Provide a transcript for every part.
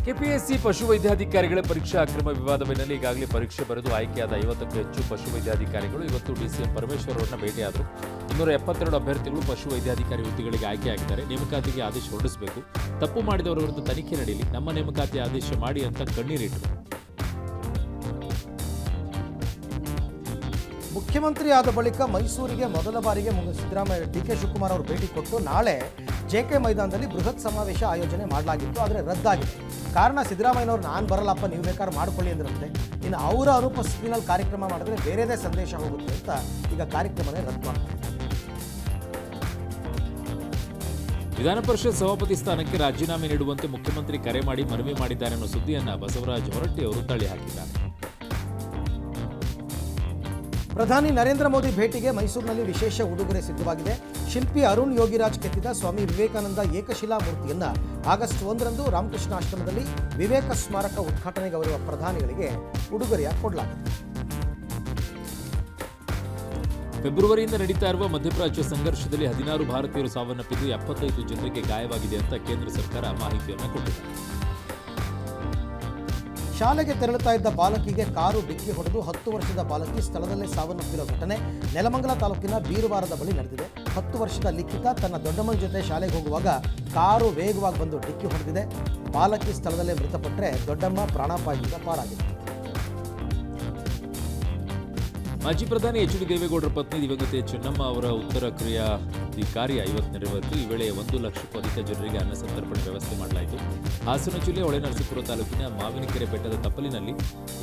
KPSC ಪಶುವೈದ್ಯಾಧಿಕಾರಿಗಳ ಪರೀಕ್ಷಾ ಅಕ್ರಮ ವಿವಾದ ಬೆನ್ನಲ್ಲೇ ಈಗಾಗಲೇ ಪರೀಕ್ಷೆ ಬರೆದು ಆಯ್ಕೆಯಾದ 50ಕ್ಕೂ ಹೆಚ್ಚು ಪಶುವೈದ್ಯಾಧಿಕಾರಿಗಳು ಇವತ್ತು ಡಿಸಿಎಂ ಪರಮೇಶ್ವರ್ ಅವರನ್ನ ಭೇಟಿಯಾದರು. 272 ಅಭ್ಯರ್ಥಿಗಳು ಪಶುವೈದ್ಯಾಧಿಕಾರಿ ಹುದ್ದೆಗಳಿಗೆ ಆಯ್ಕೆಯಾಗಿದ್ದಾರೆ. ನೇಮಕಾತಿಗೆ ಆದೇಶ ಹೊರಡಿಸಬೇಕು, ತಪ್ಪು ಮಾಡಿದವರ ವಿರುದ್ಧ ತನಿಖೆ ನಡೆಯಲಿ, ನಮ್ಮ ನೇಮಕಾತಿ ಆದೇಶ ಮಾಡಿ ಅಂತ ಕಣ್ಣೀರಿಟ್ಟರು. ಮುಖ್ಯಮಂತ್ರಿ ಆದ ಬಳಿಕ ಮೈಸೂರಿಗೆ ಮೊದಲ ಬಾರಿಗೆ ಸಿದ್ದರಾಮಯ್ಯ ಡಿಕೆ ಶಿವಕುಮಾರ್ ಅವರು ಭೇಟಿ ಕೊಟ್ಟು ನಾಳೆ ಜೆಕೆ ಮೈದಾನದಲ್ಲಿ ಬೃಹತ್ ಸಮಾವೇಶ ಆಯೋಜನೆ ಮಾಡಲಾಗಿತ್ತು. ಆದರೆ ರದ್ದಾಗಿದೆ. ಕಾರಣ ಸಿದ್ದರಾಮಯ್ಯನವರು ನಾನು ಬರಲ್ಲಪ್ಪ, ನೀವು ಬೇಕಾದ್ರೆ ಮಾಡ್ಕೊಳ್ಳಿ ಅಂದ್ರಂತೆ. ಇನ್ನು ಅವರ ಅನುಪಸ್ಥಿತಿನಲ್ಲಿ ಕಾರ್ಯಕ್ರಮ ಮಾಡಿದ್ರೆ ಬೇರೆದೇ ಸಂದೇಶ ಹೋಗುತ್ತೆ ಅಂತ ಈಗ ಕಾರ್ಯಕ್ರಮನೇ ರದ್ದು ಮಾಡ್ತಾರೆ. ವಿಧಾನ ಪರಿಷತ್ ಸಭಾಪತಿ ಸ್ಥಾನಕ್ಕೆ ರಾಜೀನಾಮೆ ನೀಡುವಂತೆ ಮುಖ್ಯಮಂತ್ರಿ ಕರೆ ಮಾಡಿ ಮನವಿ ಮಾಡಿದ್ದಾರೆ ಅನ್ನೋ ಸುದ್ದಿಯನ್ನ ಬಸವರಾಜ ಹೊರಟ್ಟಿ ಅವರು ತಳ್ಳಿ ಹಾಕಿದ್ದಾರೆ. ಪ್ರಧಾನಿ ನರೇಂದ್ರ ಮೋದಿ ಭೇಟಿಗೆ ಮೈಸೂರಿನಲ್ಲಿ ವಿಶೇಷ ಉಡುಗೊರೆ ಸಿದ್ಧವಾಗಿದೆ. ಶಿಲ್ಪಿ ಅರುಣ್ ಯೋಗಿರಾಜ್ ಕೆತ್ತಿದ ಸ್ವಾಮಿ ವಿವೇಕಾನಂದ ಏಕಶಿಲಾ ಮೂರ್ತಿಯನ್ನು ಆಗಸ್ಟ್ 1ರಂದು ರಾಮಕೃಷ್ಣ ಆಶ್ರಮದಲ್ಲಿ ವಿವೇಕ ಸ್ಮಾರಕ ಉದ್ಘಾಟನೆಗೆ ಬರುವ ಪ್ರಧಾನಿಗಳಿಗೆ ಉಡುಗೊರೆಯಾಗಿ ಕೊಡಲಾಗಿದೆ. ಫೆಬ್ರವರಿಯಿಂದ ನಡೀತಾ ಇರುವ ಮಧ್ಯಪ್ರಾಚ್ಯ ಸಂಘರ್ಷದಲ್ಲಿ 16 ಭಾರತೀಯರು ಸಾವನ್ನಪ್ಪಿದ್ದು 75 ಜನರಿಗೆ ಗಾಯವಾಗಿದೆ ಅಂತ ಕೇಂದ್ರ ಸರ್ಕಾರ ಮಾಹಿತಿಯನ್ನು ಕೊಟ್ಟಿದೆ. ಶಾಲೆಗೆ ತೆರಳುತ್ತಾ ಇದ್ದ ಬಾಲಕಿಗೆ ಕಾರು ಡಿಕ್ಕಿ ಹೊಡೆದು 10 ವರ್ಷದ ಬಾಲಕಿ ಸ್ಥಳದಲ್ಲೇ ಸಾವನ್ನಪ್ಪಿರೋ ಘಟನೆ ನೆಲಮಂಗಲ ತಾಲೂಕಿನ ಬೀರುವಾರದ ಬಳಿ ನಡೆದಿದೆ. 10 ವರ್ಷದ ಲಿಖಿತ ತನ್ನ ದೊಡ್ಡಮ್ಮನ ಜೊತೆ ಶಾಲೆಗೆ ಹೋಗುವಾಗ ಕಾರು ವೇಗವಾಗಿ ಬಂದು ಡಿಕ್ಕಿ ಹೊಡೆದಿದೆ. ಬಾಲಕಿ ಸ್ಥಳದಲ್ಲೇ ಮೃತಪಟ್ಟರೆ ದೊಡ್ಡಮ್ಮ ಪ್ರಾಣಾಪಾಯದಿಂದ ಪಾರಾಗಿದೆ. ಮಾಜಿ ಪ್ರಧಾನಿ ಎಚ್ ಡಿ ದೇವೇಗೌಡರ ಪತ್ನಿ ದಿವಂಗತೆ ಚೆನ್ನಮ್ಮ ಅವರ ಉತ್ತರ ಕ್ರಿಯಾದಿ ಕಾರ್ಯ ಇವತ್ತು ನೆರವೇರಿತು. ಈ ವೇಳೆ 1 ಲಕ್ಷಕ್ಕೂ ಅಧಿಕ ಜನರಿಗೆ ಅನ್ನ ಸಂತರ್ಪಣೆ ವ್ಯವಸ್ಥೆ ಮಾಡಲಾಯಿತು. ಹಾಸನ ಜಿಲ್ಲೆ ಹೊಳೆನರಸೀಪುರ ತಾಲೂಕಿನ ಮಾವಿನಕೆರೆ ಬೆಟ್ಟದ ತಪ್ಪಲಿನಲ್ಲಿ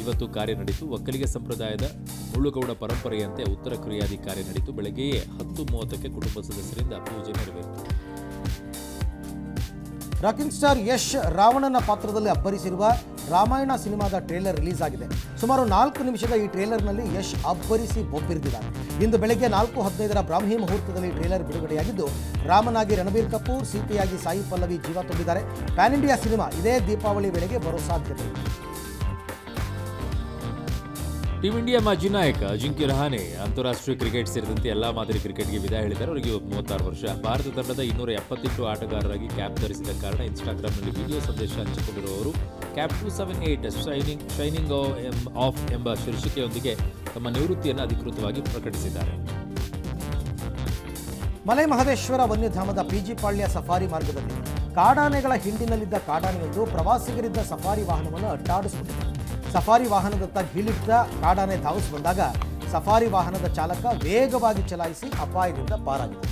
ಇವತ್ತು ಕಾರ್ಯ ನಡೆಯಿತು. ಒಕ್ಕಲಿಗ ಸಂಪ್ರದಾಯದ ಮುಳ್ಳುಗೌಡ ಪರಂಪರೆಯಂತೆ ಉತ್ತರ ಕ್ರಿಯಾದಿ ಕಾರ್ಯ ನಡೆಯಿತು. ಬೆಳಗ್ಗೆಯೇ 10:30ಕ್ಕೆ ಕುಟುಂಬ ಸದಸ್ಯರಿಂದ ಪೂಜೆ ನೆರವೇರಿತು. ರಾಕಿಂಗ್ ಸ್ಟಾರ್ ಯಶ್ ರಾವಣನ ಪಾತ್ರದಲ್ಲಿ ಅಬ್ಬರಿಸಿರುವ ರಾಮಾಯಣ ಸಿನಿಮಾದ ಟ್ರೇಲರ್ ರಿಲೀಸ್ ಆಗಿದೆ. ಸುಮಾರು 4 ನಿಮಿಷದ ಈ ಟ್ರೇಲರ್ನಲ್ಲಿ ಯಶ್ ಅಬ್ಬರಿಸಿ ಬೊಬ್ಬಿರಿದಿದ್ದಾರೆ. ಇಂದು ಬೆಳಗ್ಗೆ 4:15ರ ಬ್ರಾಹ್ಮಿ ಮುಹೂರ್ತದಲ್ಲಿ ಟ್ರೇಲರ್ ಬಿಡುಗಡೆಯಾಗಿದ್ದು, ರಾಮನಾಗಿ ರಣಬೀರ್ ಕಪೂರ್, ಸೀತೆಯಾಗಿ ಸಾಯಿ ಪಲ್ಲವಿ ಜೀವ ತುಂಬಿದ್ದಾರೆ. ಪ್ಯಾನ್ ಇಂಡಿಯಾ ಸಿನಿಮಾ ಇದೇ ದೀಪಾವಳಿ ವೇಳೆಗೆ ಬರೋ ಸಾಧ್ಯತೆ ಇದೆ. ಟೀಂ ಇಂಡಿಯಾ ಮಾಜಿ ನಾಯಕ ಅಜಿಂಕ್ಯ ರಹಾನೆ ಅಂತಾರಾಷ್ಟ್ರೀಯ ಕ್ರಿಕೆಟ್ ಸೇರಿದಂತೆ ಎಲ್ಲಾ ಮಾದರಿ ಕ್ರಿಕೆಟ್ಗೆ ವಿದಾಯ ಹೇಳಿದ್ದಾರೆ. ಅವರಿಗೆ 36 ವರ್ಷ. ಭಾರತ ತಂಡದ 278 ಆಟಗಾರರಾಗಿ ಕ್ಯಾಪ್ ಧರಿಸಿದ ಕಾರಣ ಇನ್ಸ್ಟಾಗ್ರಾಂನಲ್ಲಿ ವಿಡಿಯೋ ಸಂದೇಶ ಹಂಚಿಕೊಂಡಿರುವವರು ಕ್ಯಾಪ್ 278 ಶೈನಿಂಗ್ ಆಫ್ ಎಂಬ ಶೀರ್ಷಿಕೆಯೊಂದಿಗೆ ತಮ್ಮ ನಿವೃತ್ತಿಯನ್ನು ಅಧಿಕೃತವಾಗಿ ಪ್ರಕಟಿಸಿದ್ದಾರೆ. ಮಲೆ ಮಹದೇಶ್ವರ ವನ್ಯಧಾಮದ ಪಿಜಿ ಪಾಳ್ಯ ಸಫಾರಿ ಮಾರ್ಗದಲ್ಲಿ ಕಾಡಾನೆಗಳ ಹಿಂಡಿನಲ್ಲಿದ್ದ ಕಾಡಾನೆಯೊಂದು ಪ್ರವಾಸಿಗರಿದ್ದ ಸಫಾರಿ ವಾಹನವನ್ನು ಅಡ್ಡಾಡಿಸಿಬಿಟ್ಟಿದೆ. ಸಫಾರಿ ವಾಹನದತ್ತ ಗೀಳಿದ್ದ ಕಾಡಾನೆ ಧಾವಿಸಿ ಬಂದಾಗ ಸಫಾರಿ ವಾಹನದ ಚಾಲಕ ವೇಗವಾಗಿ ಚಲಾಯಿಸಿ ಅಪಾಯದಿಂದ ಪಾರಾಗಿದೆ.